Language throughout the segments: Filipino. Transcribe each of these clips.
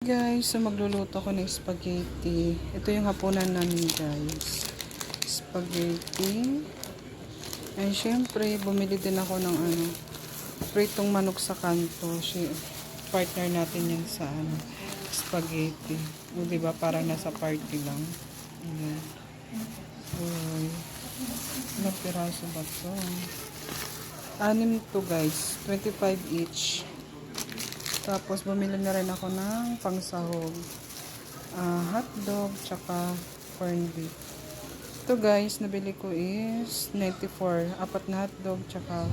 Guys, so magluluto ko ng spaghetti. Ito yung hapunan namin guys. Spaghetti. And syempre, bumili din ako ng pritong manok sa kanto. Partner natin yan sa spaghetti. O, diba, parang nasa party lang. Ayan. Uy. Ilang piraso ba ito? 6 to guys. 25 each. Tapos, bumili na rin ako ng pangsahog. Hotdog, tsaka corned beef. Ito guys, nabili ko is 94. 4 na hotdog, tsaka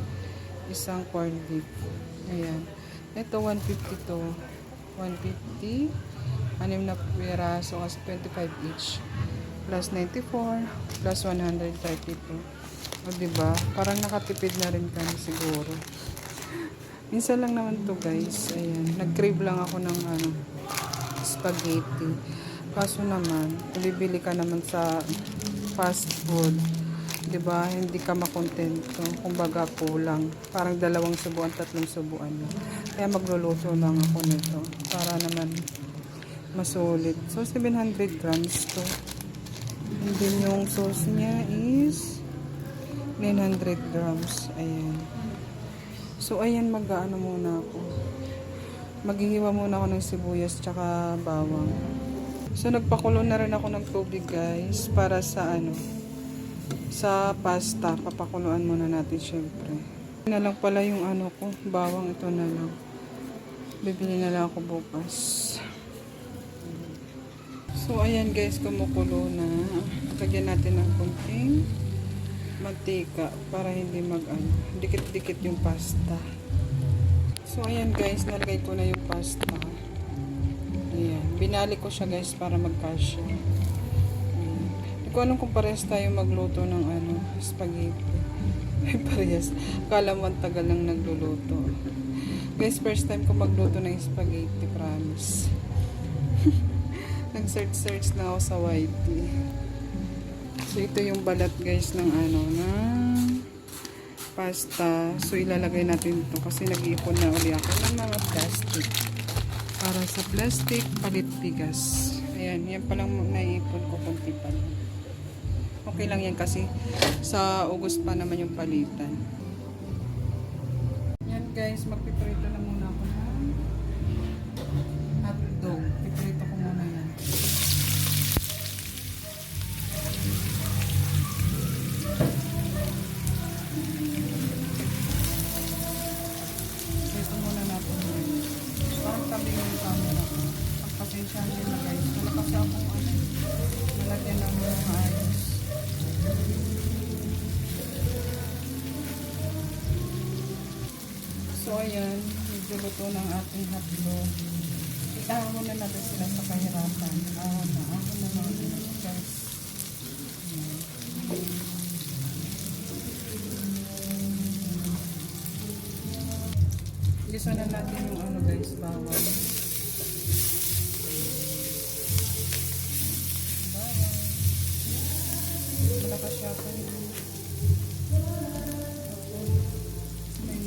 isang corned beef. Ayan. Ito, 150 to. 150. 6 na piraso kasi 25 each. Plus 94, plus 132. O, diba? Parang nakatipid na rin kami siguro. Minsan lang naman to guys. Ayan. Nag-crave lang ako ng spaghetti. Kaso naman, bibili ka naman sa fast food. Diba? Hindi ka makontento. Kumbaga kulang. Parang 2 subuan, 3 subuan na. Kaya magluluto lang ako nito. Para naman masulit. So, 700 grams to. And then yung sauce niya is 900 grams. Ayan. So, ayan, mag-ano muna ako. Maghihiwa muna ako ng sibuyas tsaka bawang. So, nagpakulo na rin ako ng tubig, guys, para sa sa pasta. Papakuluan muna natin, syempre. Ito na lang pala yung ko, bawang, ito na lang. Bibili na lang ako bukas. So, ayan, guys, kumukulo na. Lagyan natin ng konting mantika para hindi dikit-dikit yung pasta. So, ayan guys, nalagay ko na yung pasta. Ayan. Binalik ko siya guys para magkasya. Hindi ko alam kung parehas tayo magluto ng spaghetti. Parehas. Akala mo ang tagal lang nagluluto. Guys, first time ko magluto ng spaghetti, promise. Nag-search na ako sa YT. So, ito yung balat guys ng ng pasta. So, ilalagay natin ito kasi nag-iipon na uli ako ng mga plastic. Para sa plastic, palit bigas. Ayan, yan palang naiipon ko kunti pa lang. Okay lang yan kasi sa August pa naman yung palitan. Yan guys, magpiprito na muna ako ng hotdog. Piprito ko muna yan. Pasensya nyo na guys. Wala kasi akong malagyan ng mga ayos. So ayan, medyo luto ng ating hotdog. Iahon na natin sila sa kahirapan. Ahon na mga guys. Gisa na natin yung guys, bawang. Malakas siya pa rin. May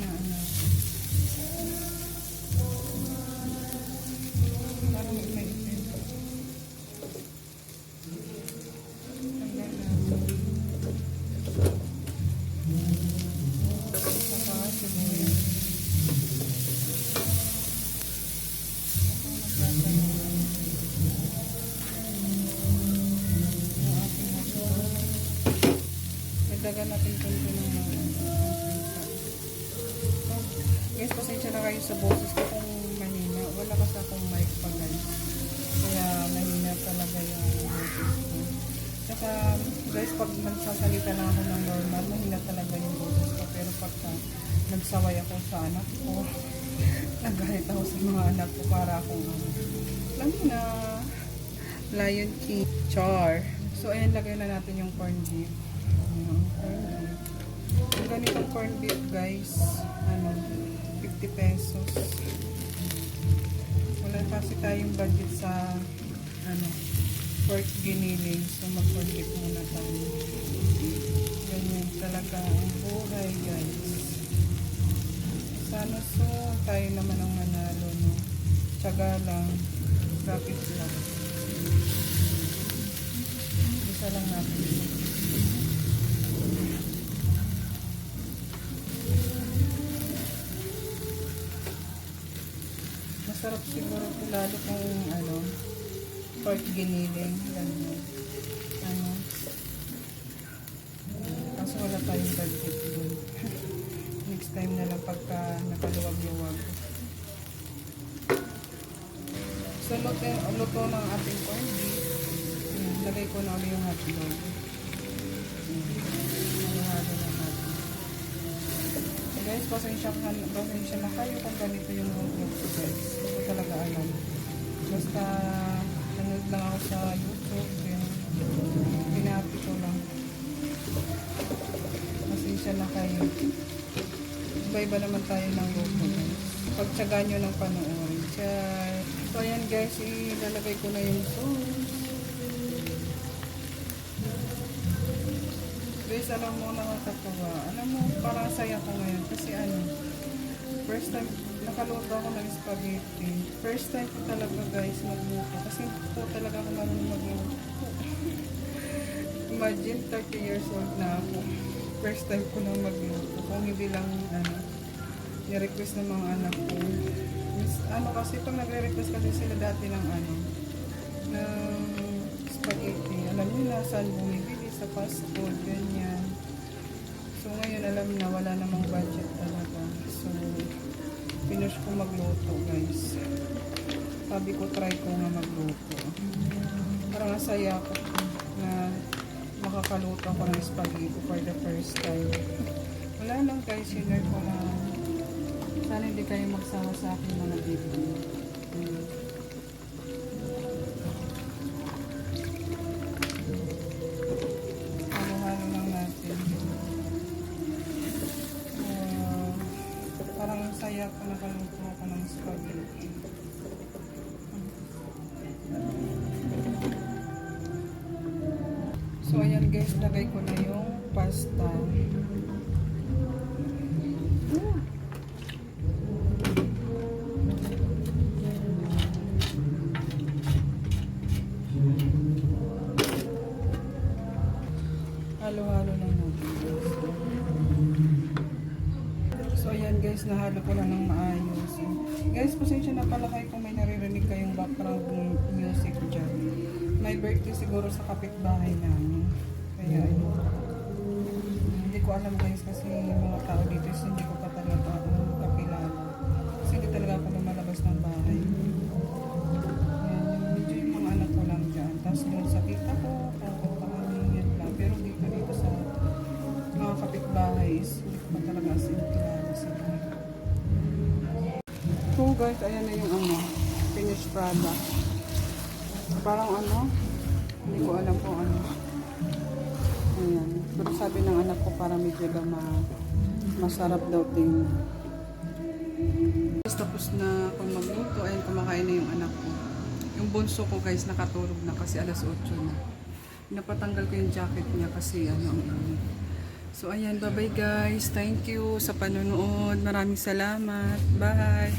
parang may itin. Saka sibuyas. Dagan natin kunti ng guys, pasensya na kayo sa boses ko kung mahina. Wala kasi akong mic pa guys. Kaya mahina talaga yung boses ko. Tsaka guys, pag nagsasalita na ako ng normal, mahina talaga yung boses ko. Pero pagka nagsaway ako sa anak ko, nagalit ako sa mga anak ko para akong alam na Lion King. Char. So ayan, lagay na natin yung corned beef. Yung ganitong corned beef guys, 50 pesos. Wala kasi tayong budget sa pork giniling, so mag corned beef muna tayo. Ganyan talaga ang buhay guys. Sana so tayo naman ang manalo, no? Tsaga lang. Rapid lang. Isa lang natin. Masarap siguro ito lalo kung ano, pork giniling. Ganun. Ano. Kaso wala tayong budget doon. Next time na lang pagka nakaluwag-luwag. So, luto ng ating corned beef. Lagay ko na ulit yung hotdog. Halo-halo na natin. So guys, pasensya na kayo kung ganito yung luto ko guys. Hindi ko talaga alam. Basta nanood lang ako sa YouTube. Then, pinapi ko lang. Pasensya na kayo. Iba-iba naman tayo ng luto guys. Pagtsagaan nyo ng panood. So ayan guys, ilalagay ko na yung sauce. Guys, alam mo, nakakatawa. Alam mo, parang saya ko ngayon. Kasi ano, first time, nakaluto ako ng spaghetti. First time ko talaga guys magluto. Kasi po talaga ako marunong magluto. Imagine, 30 years old na ako. First time ko lang magluto. Kung hindi lang, ano, ni-request ng mga anak ko. Ano kasi, pag nagre-request kasi sila dati ng ano, ng spaghetti. Alam niyo na saan bumibili. Sa fast food, ganyan. So, ngayon alam na wala namang budget talaga. So, finish ko magluto, guys. Sabi ko, try ko nga magluto. Parang nasaya ako na makakaluto ako ng spaghetti for the first time. Wala lang guys, sinare ko lang. Sana hindi kayo magsawa sa akin mga video. Saya ko nakaluto ako ng spaghetti. So ayan guys, lagay ko na yung pasta. Halo-halo lang natin. So ayan guys, nahalo ko lang ng maayos. Guys, pasensya na pala kayo kung may naririnig kayong background music dyan. May birthday siguro sa kapitbahay namin. Kaya ayun. Hindi ko alam guys kasi mga tao dito is hindi ko pa talaga kakilala. Kasi hindi talaga ako lumalabas ng bahay. Ayan, medyo yung mga anak ko lang dyan. Tapos doon sa tita ko, yun lang. Pero dito sa mga kapitbahay is hindi ko pa talaga kilala. So guys, ayan na yung ano, finished product. Parang ano, hindi ko alam kung ano. Ayan. Pero sabi ng anak ko para medyo daw masarap daw tingnan. Tapos na akong magluto, ayan kumakain na yung anak ko. Yung bunso ko guys nakatulog na kasi alas 8 na. Napatanggal ko yung jacket niya kasi ano ang init. So ayan, bye bye guys. Thank you sa panonood. Maraming salamat. Bye.